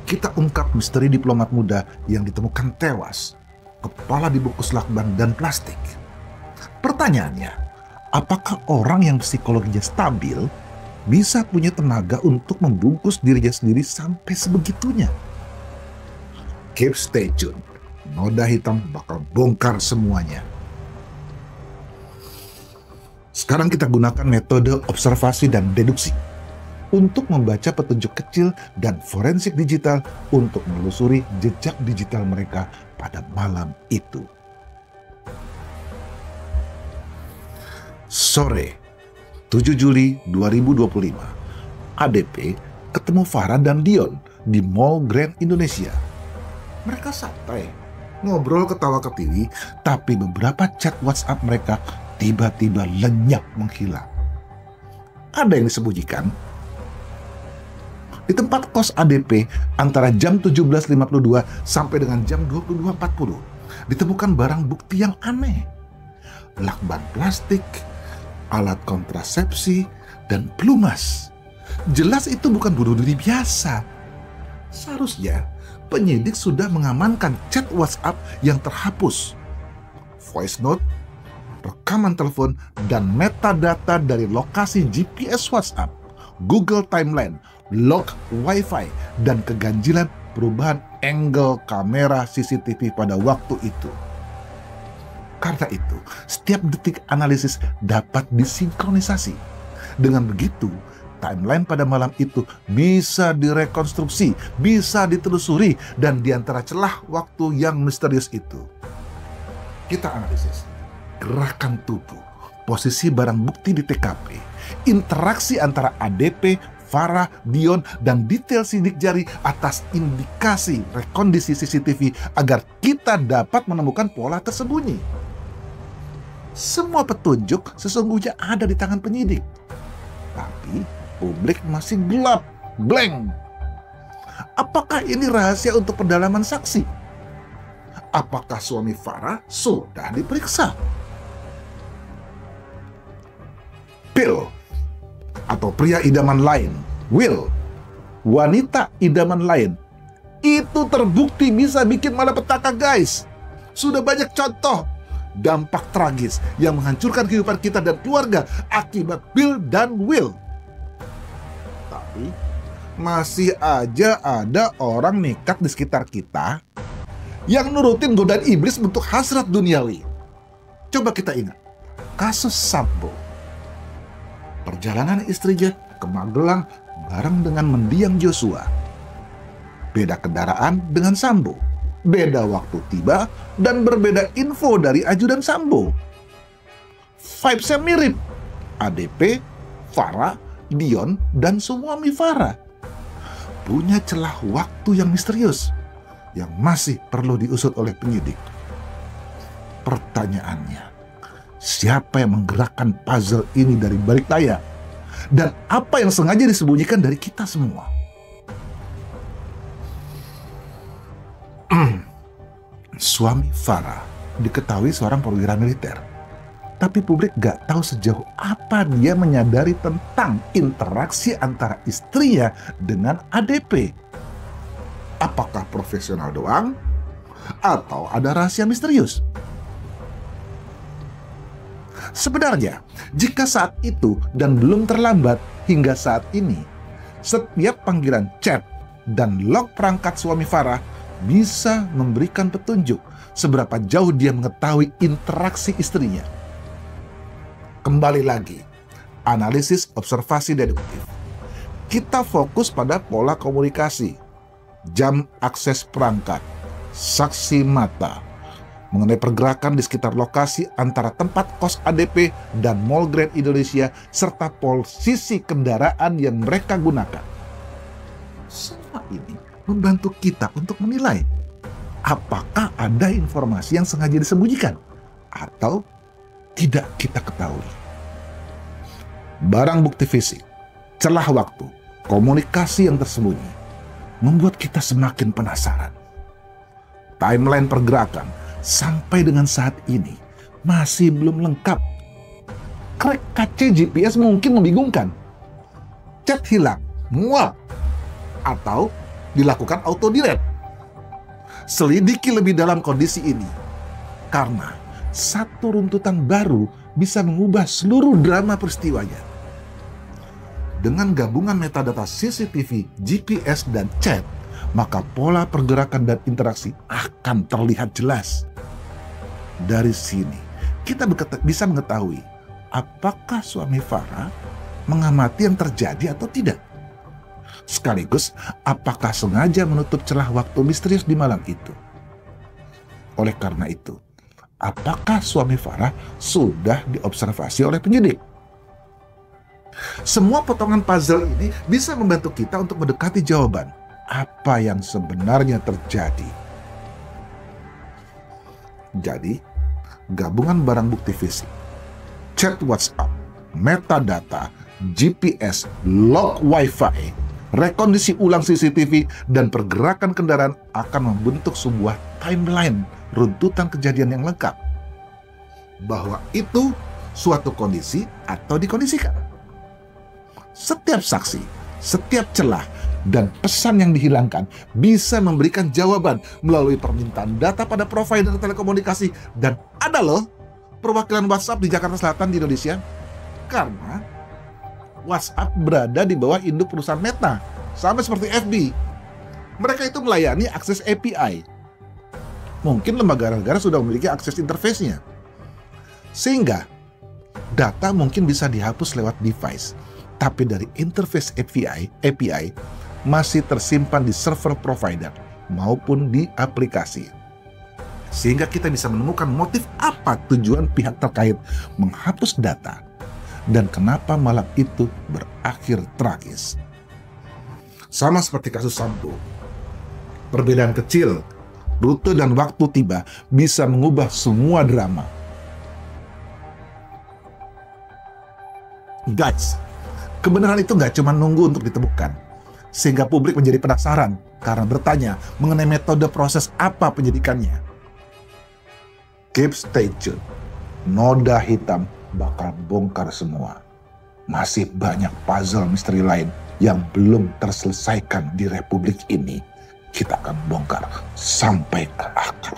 kita ungkap misteri diplomat muda yang ditemukan tewas, kepala dibungkus lakban dan plastik. Pertanyaannya, apakah orang yang psikologinya stabil bisa punya tenaga untuk membungkus dirinya sendiri sampai sebegitunya? Keep stay tune. Noda Hitam bakal bongkar semuanya. Sekarang kita gunakan metode observasi dan deduksi untuk membaca petunjuk kecil dan forensik digital untuk menelusuri jejak digital mereka pada malam itu. Sore 7 Juli 2025, ADP ketemu Farah dan Dion di Mall Grand Indonesia. Mereka santai, ngobrol ketawa ketiwi, tapi beberapa chat WhatsApp mereka tiba-tiba lenyap menghilang. Ada yang disembunyikan? Di tempat kos ADP antara jam 17.52 sampai dengan jam 22.40 ditemukan barang bukti yang aneh. Lakban plastik, alat kontrasepsi, dan pelumas. Jelas itu bukan bunuh diri biasa. Seharusnya penyidik sudah mengamankan chat WhatsApp yang terhapus, voice note, rekaman telepon, dan metadata dari lokasi GPS WhatsApp, Google Timeline, log Wi-Fi, dan keganjilan perubahan angle kamera CCTV pada waktu itu. Karena itu, setiap detik analisis dapat disinkronisasi. Dengan begitu, timeline pada malam itu bisa direkonstruksi, bisa ditelusuri, dan di antara celah waktu yang misterius itu, kita analisis gerakan tubuh, posisi barang bukti di TKP, interaksi antara ADP, Farah, Dion, dan detail sidik jari atas indikasi rekondisi CCTV agar kita dapat menemukan pola tersembunyi. Semua petunjuk sesungguhnya ada di tangan penyidik. Tapi publik masih gelap, blank. Apakah ini rahasia untuk pendalaman saksi? Apakah suami Farah sudah diperiksa? Bill atau pria idaman lain, Will, wanita idaman lain, itu terbukti bisa bikin malapetaka, guys. Sudah banyak contoh dampak tragis yang menghancurkan kehidupan kita dan keluarga akibat Bill dan Will. Tapi masih aja ada orang nekat di sekitar kita yang nurutin godaan iblis untuk hasrat duniawi. Coba kita ingat kasus Sambo. Perjalanan istrinya ke Magelang bareng dengan mendiang Joshua. Beda kendaraan dengan Sambo, beda waktu tiba, dan berbeda info dari ajudan Sambo. Vibes-nya mirip. ADP, Farah, Dion, dan suami Farah punya celah waktu yang misterius yang masih perlu diusut oleh penyidik. Pertanyaannya, siapa yang menggerakkan puzzle ini dari balik layar? Dan apa yang sengaja disembunyikan dari kita semua? Suami Farah diketahui seorang perwira militer. Tapi publik gak tahu sejauh apa dia menyadari tentang interaksi antara istrinya dengan ADP. Apakah profesional doang? Atau ada rahasia misterius? Sebenarnya, jika saat itu dan belum terlambat hingga saat ini, setiap panggilan chat dan log perangkat suami Farah bisa memberikan petunjuk seberapa jauh dia mengetahui interaksi istrinya. Kembali lagi, analisis observasi deduktif. Kita fokus pada pola komunikasi, jam akses perangkat, saksi mata, mengenai pergerakan di sekitar lokasi antara tempat kos ADP dan Mall Grand Indonesia, serta posisi kendaraan yang mereka gunakan. Semua ini membantu kita untuk menilai apakah ada informasi yang sengaja disembunyikan atau tidak kita ketahui. Barang bukti fisik, celah waktu, komunikasi yang tersembunyi membuat kita semakin penasaran. Timeline pergerakan sampai dengan saat ini masih belum lengkap. Crack kaca GPS mungkin membingungkan. Chat hilang, mual, atau dilakukan autodirect. Selidiki lebih dalam kondisi ini, karena satu runtutan baru bisa mengubah seluruh drama peristiwanya. Dengan gabungan metadata CCTV, GPS, dan chat, maka pola pergerakan dan interaksi akan terlihat jelas. Dari sini, kita bisa mengetahui apakah suami Farah mengamati yang terjadi atau tidak. Sekaligus, apakah sengaja menutup celah waktu misterius di malam itu. Oleh karena itu, apakah suami Farah sudah diobservasi oleh penyidik? Semua potongan puzzle ini bisa membantu kita untuk mendekati jawaban apa yang sebenarnya terjadi. Jadi, gabungan barang bukti fisik, chat WhatsApp, metadata, GPS, log Wi-Fi, rekondisi ulang CCTV, dan pergerakan kendaraan akan membentuk sebuah timeline runtutan kejadian yang lengkap. Bahwa itu suatu kondisi atau dikondisikan. Setiap saksi, setiap celah, dan pesan yang dihilangkan bisa memberikan jawaban melalui permintaan data pada provider telekomunikasi. Dan ada loh perwakilan WhatsApp di Jakarta Selatan di Indonesia, karena WhatsApp berada di bawah induk perusahaan Meta, sama seperti FB. Mereka itu melayani akses API. Mungkin lembaga negara sudah memiliki akses interface-nya, sehingga data mungkin bisa dihapus lewat device, tapi dari interface API masih tersimpan di server provider maupun di aplikasi. Sehingga kita bisa menemukan motif apa tujuan pihak terkait menghapus data dan kenapa malam itu berakhir tragis. Sama seperti kasus Sambo, perbedaan kecil, rute dan waktu tiba bisa mengubah semua drama. Guys, kebenaran itu nggak cuma nunggu untuk ditemukan, sehingga publik menjadi penasaran karena bertanya mengenai metode proses apa penyidikannya. Keep stay tuned. Noda hitam bakal bongkar semua. Masih banyak puzzle misteri lain yang belum terselesaikan di Republik ini. Kita akan bongkar sampai ke akar.